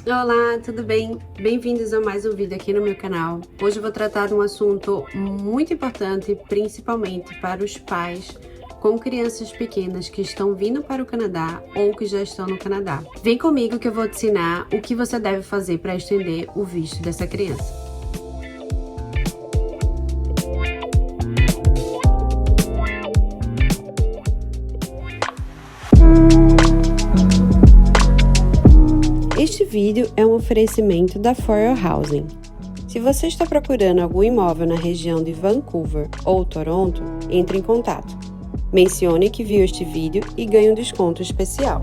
Olá, tudo bem? Bem-vindos a mais um vídeo aqui no meu canal. Hoje eu vou tratar de um assunto muito importante, principalmente para os pais com crianças pequenas que estão vindo para o Canadá ou que já estão no Canadá. Vem comigo que eu vou te ensinar o que você deve fazer para estender o visto dessa criança. Este vídeo é um oferecimento da For Your Housing. Se você está procurando algum imóvel na região de Vancouver ou Toronto, entre em contato. Mencione que viu este vídeo e ganhe um desconto especial.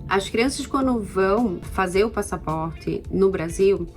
As crianças, quando vão fazer o passaporte no Brasil,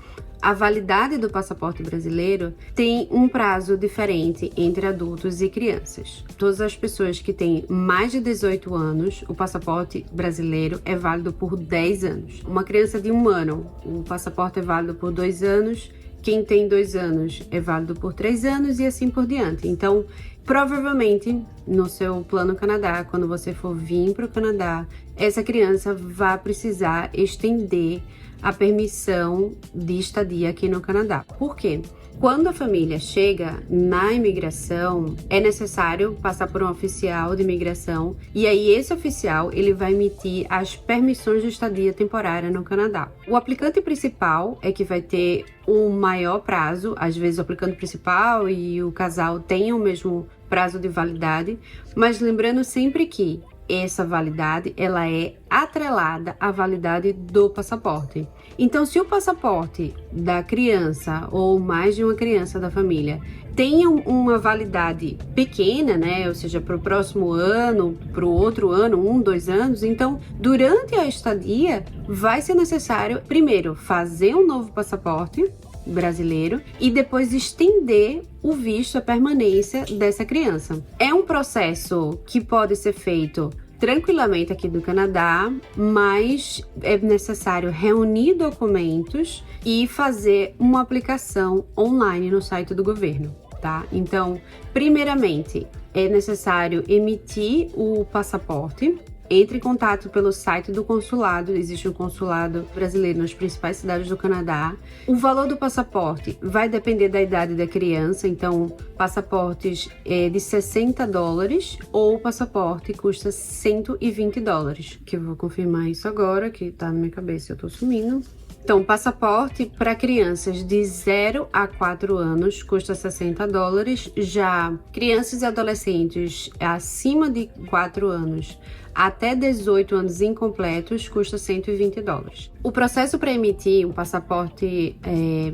a validade do passaporte brasileiro tem um prazo diferente entre adultos e crianças. Todas as pessoas que têm mais de 18 anos, o passaporte brasileiro é válido por 10 anos. Uma criança de 1 ano, o passaporte é válido por 2 anos. Quem tem 2 anos é válido por 3 anos e assim por diante. Então, provavelmente, no seu plano Canadá, quando você for vir para o Canadá, essa criança vai precisar estender a permissão de estadia aqui no Canadá. Por quê? Quando a família chega na imigração, é necessário passar por um oficial de imigração e aí esse oficial ele vai emitir as permissões de estadia temporária no Canadá. O aplicante principal é que vai ter o maior prazo, às vezes o aplicante principal e o casal têm o mesmo prazo de validade, mas lembrando sempre que essa validade ela é atrelada à validade do passaporte. Então, se o passaporte da criança ou mais de uma criança da família tem uma validade pequena, né, ou seja, para o próximo ano, para o outro ano, 1, 2 anos, então, durante a estadia, vai ser necessário, primeiro, fazer um novo passaporte brasileiro e depois estender o visto, a permanência dessa criança. É um processo que pode ser feito tranquilamente aqui do Canadá, mas é necessário reunir documentos e fazer uma aplicação online no site do governo, tá? Então, primeiramente, é necessário emitir o passaporte. Entre em contato pelo site do consulado, existe um consulado brasileiro nas principais cidades do Canadá. O valor do passaporte vai depender da idade da criança, então passaportes de $60 ou o passaporte custa $120, que eu vou confirmar isso agora, que tá na minha cabeça, eu tô sumindo. Então, passaporte para crianças de 0 a 4 anos custa $60, já crianças e adolescentes acima de 4 anos até 18 anos incompletos custa $120. O processo para emitir um passaporte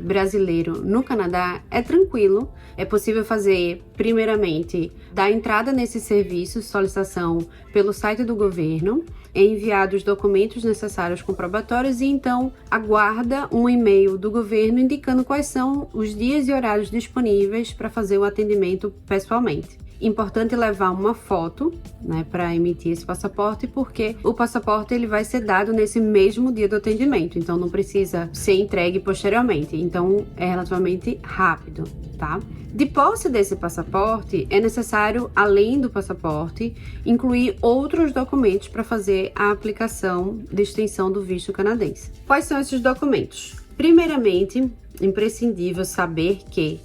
brasileiro no Canadá é tranquilo. É possível fazer, primeiramente, dar entrada nesse serviço, solicitação pelo site do governo, enviar os documentos necessários comprobatórios e então aguarda um e-mail do governo indicando quais são os dias e horários disponíveis para fazer o atendimento pessoalmente. Importante levar uma foto, né, para emitir esse passaporte, porque o passaporte ele vai ser dado nesse mesmo dia do atendimento, então não precisa ser entregue posteriormente, então é relativamente rápido, tá? De posse desse passaporte, é necessário, além do passaporte, incluir outros documentos para fazer a aplicação de extensão do visto canadense. Quais são esses documentos? Primeiramente, imprescindível saber que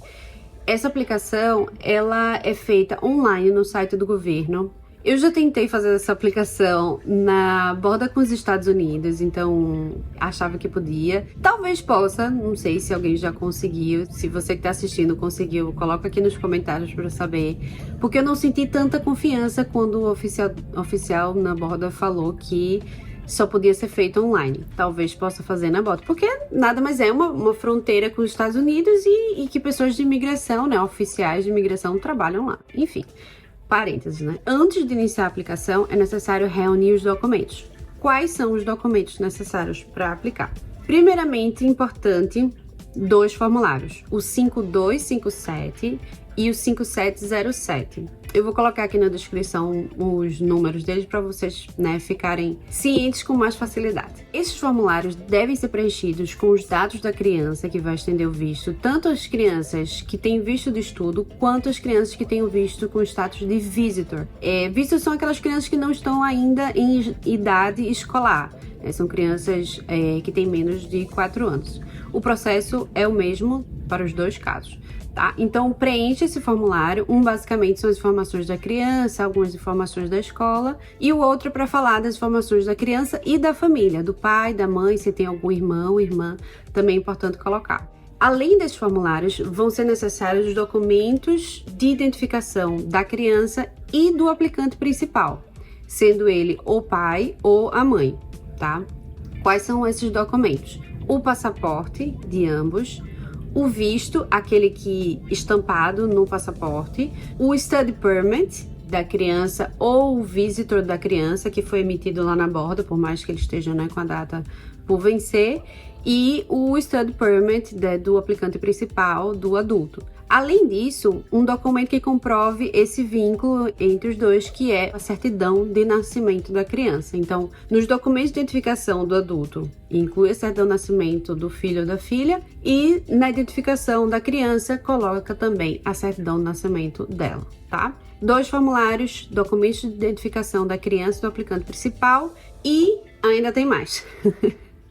essa aplicação, ela é feita online no site do governo. Eu já tentei fazer essa aplicação na borda com os Estados Unidos, então achava que podia. Talvez possa, não sei se alguém já conseguiu. Se você que está assistindo conseguiu, coloca aqui nos comentários para eu saber. Porque eu não senti tanta confiança quando o oficial na borda falou que só podia ser feito online. Talvez possa fazer na borda, porque nada mais é uma fronteira com os Estados Unidos e que pessoas de imigração, né, oficiais de imigração trabalham lá. Enfim, parênteses, né? Antes de iniciar a aplicação, é necessário reunir os documentos. Quais são os documentos necessários para aplicar? Primeiramente, importante, 2 formulários, o 5257 e o 5707. Eu vou colocar aqui na descrição os números deles para vocês, né, ficarem cientes com mais facilidade. Esses formulários devem ser preenchidos com os dados da criança que vai estender o visto, tanto as crianças que têm visto de estudo, quanto as crianças que têm o visto com status de visitor. Vistos são aquelas crianças que não estão ainda em idade escolar. São crianças que têm menos de 4 anos. O processo é o mesmo para os dois casos. Tá? Então, preencha esse formulário. Basicamente são as informações da criança, algumas informações da escola, e o outro para falar das informações da criança e da família, do pai, da mãe, se tem algum irmão ou irmã, também é importante colocar. Além desses formulários, vão ser necessários os documentos de identificação da criança e do aplicante principal, sendo ele o pai ou a mãe, tá? Quais são esses documentos? O passaporte de ambos, o visto, aquele que estampado no passaporte, o study permit da criança ou o visitor da criança que foi emitido lá na borda, por mais que ele esteja, né, com a data por vencer, e o study permit do aplicante principal, do adulto. Além disso, um documento que comprove esse vínculo entre os dois, que é a certidão de nascimento da criança. Então, nos documentos de identificação do adulto, inclui a certidão de nascimento do filho ou da filha, e na identificação da criança, coloca também a certidão de nascimento dela, tá? 2 formulários, documentos de identificação da criança e do aplicante principal, e ainda tem mais.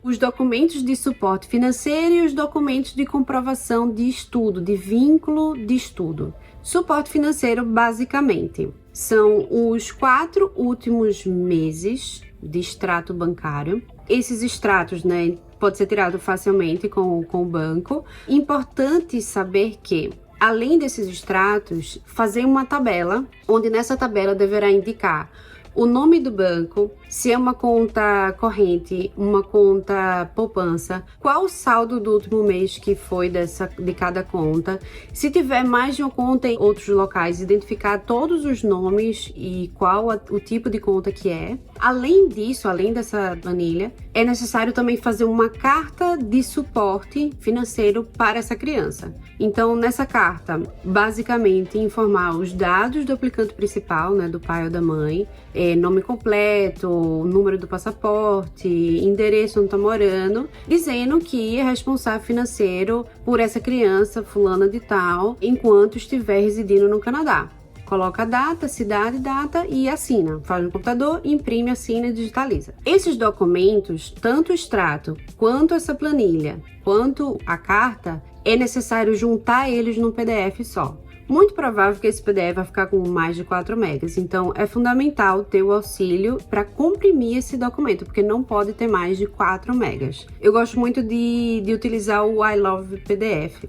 Os documentos de suporte financeiro e os documentos de comprovação de estudo, de vínculo de estudo. Suporte financeiro, basicamente, são os 4 últimos meses de extrato bancário. Esses extratos, né, pode ser tirado facilmente com o banco. Importante saber que, além desses extratos, fazer uma tabela, onde nessa tabela deverá indicar o nome do banco, se é uma conta corrente, uma conta poupança, qual o saldo do último mês que foi de cada conta. Se tiver mais de uma conta em outros locais, identificar todos os nomes e qual o tipo de conta que é. Além disso, além dessa planilha, é necessário também fazer uma carta de suporte financeiro para essa criança. Então, nessa carta, basicamente, informar os dados do aplicante principal, né, do pai ou da mãe, nome completo, número do passaporte, endereço onde está morando, dizendo que é responsável financeiro por essa criança, fulana de tal, enquanto estiver residindo no Canadá. Coloca a data, cidade, data e assina. Faz no computador, imprime, assina e digitaliza. Esses documentos, tanto o extrato, quanto essa planilha, quanto a carta, é necessário juntar eles num PDF só. Muito provável que esse PDF vai ficar com mais de 4 megas, então é fundamental ter o auxílio para comprimir esse documento, porque não pode ter mais de 4 megas. Eu gosto muito de utilizar o I Love PDF,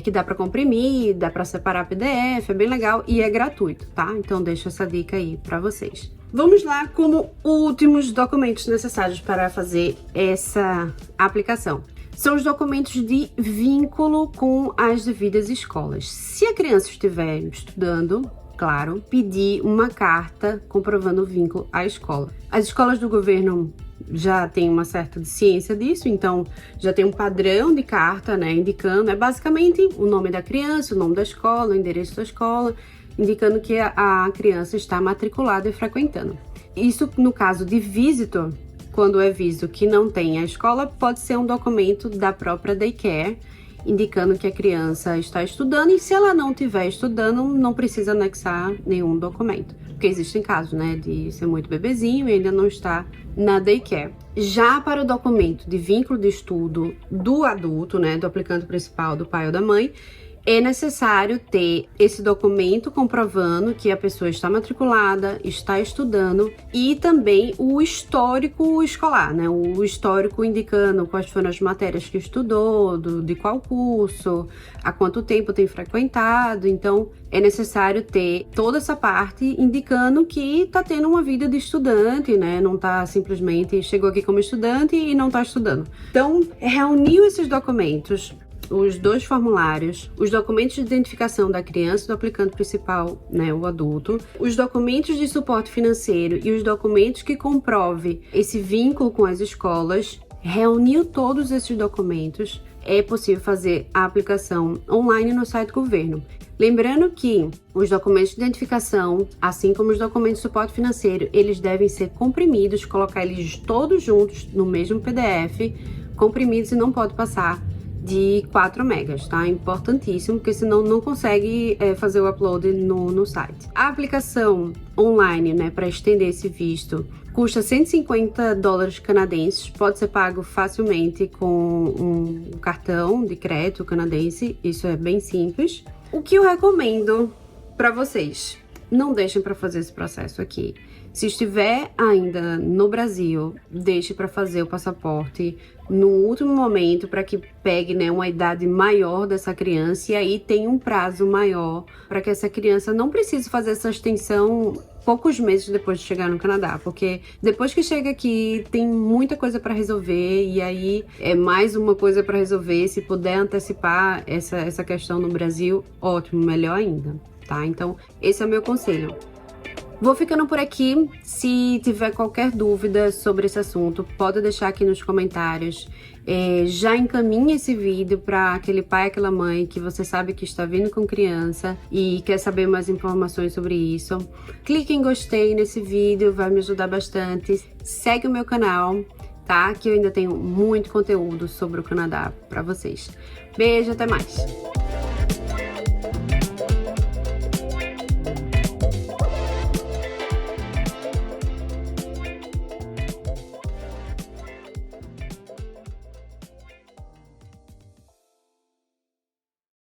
que dá para comprimir, dá para separar PDF, é bem legal e é gratuito, tá? Então deixo essa dica aí para vocês. Vamos lá como últimos documentos necessários para fazer essa aplicação. São os documentos de vínculo com as devidas escolas. Se a criança estiver estudando, claro, pedir uma carta comprovando o vínculo à escola. As escolas do governo já têm uma certa ciência disso, então já tem um padrão de carta, né, indicando, basicamente o nome da criança, o nome da escola, o endereço da escola, indicando que a criança está matriculada e frequentando. Isso no caso de visitor. Quando é visto que não tem a escola, pode ser um documento da própria daycare, indicando que a criança está estudando, e se ela não estiver estudando, não precisa anexar nenhum documento. Porque existem casos, né, de ser muito bebezinho e ainda não está na daycare. Já para o documento de vínculo de estudo do adulto, né, do aplicante principal, do pai ou da mãe, é necessário ter esse documento comprovando que a pessoa está matriculada, está estudando, e também o histórico escolar, né? O histórico indicando quais foram as matérias que estudou, de qual curso, há quanto tempo tem frequentado. Então, é necessário ter toda essa parte indicando que está tendo uma vida de estudante, né? Não está simplesmente chegou aqui como estudante e não está estudando. Então, reuniu esses documentos, os 2 formulários, os documentos de identificação da criança e do aplicante principal, né, o adulto, os documentos de suporte financeiro e os documentos que comprove esse vínculo com as escolas. Reuniu todos esses documentos, é possível fazer a aplicação online no site do governo. Lembrando que os documentos de identificação, assim como os documentos de suporte financeiro, eles devem ser comprimidos, colocar eles todos juntos no mesmo PDF, comprimidos, e não pode passar de 4 megas, tá? Importantíssimo, porque senão não consegue fazer o upload no site. A aplicação online, né, para estender esse visto, Custa $150 canadenses, pode ser pago facilmente com um cartão de crédito canadense, isso é bem simples. O que eu recomendo para vocês? Não deixem para fazer esse processo aqui. Se estiver ainda no Brasil, deixe para fazer o passaporte no último momento para que pegue, né, uma idade maior dessa criança, e aí tem um prazo maior para que essa criança não precise fazer essa extensão poucos meses depois de chegar no Canadá, porque depois que chega aqui tem muita coisa para resolver, e aí é mais uma coisa para resolver. Se puder antecipar essa questão no Brasil, ótimo, melhor ainda, tá? Então esse é o meu conselho. Vou ficando por aqui. Se tiver qualquer dúvida sobre esse assunto, pode deixar aqui nos comentários. Já encaminhe esse vídeo para aquele pai, aquela mãe que você sabe que está vindo com criança e quer saber mais informações sobre isso. Clique em gostei nesse vídeo, vai me ajudar bastante. Segue o meu canal, tá? Que eu ainda tenho muito conteúdo sobre o Canadá para vocês. Beijo, até mais!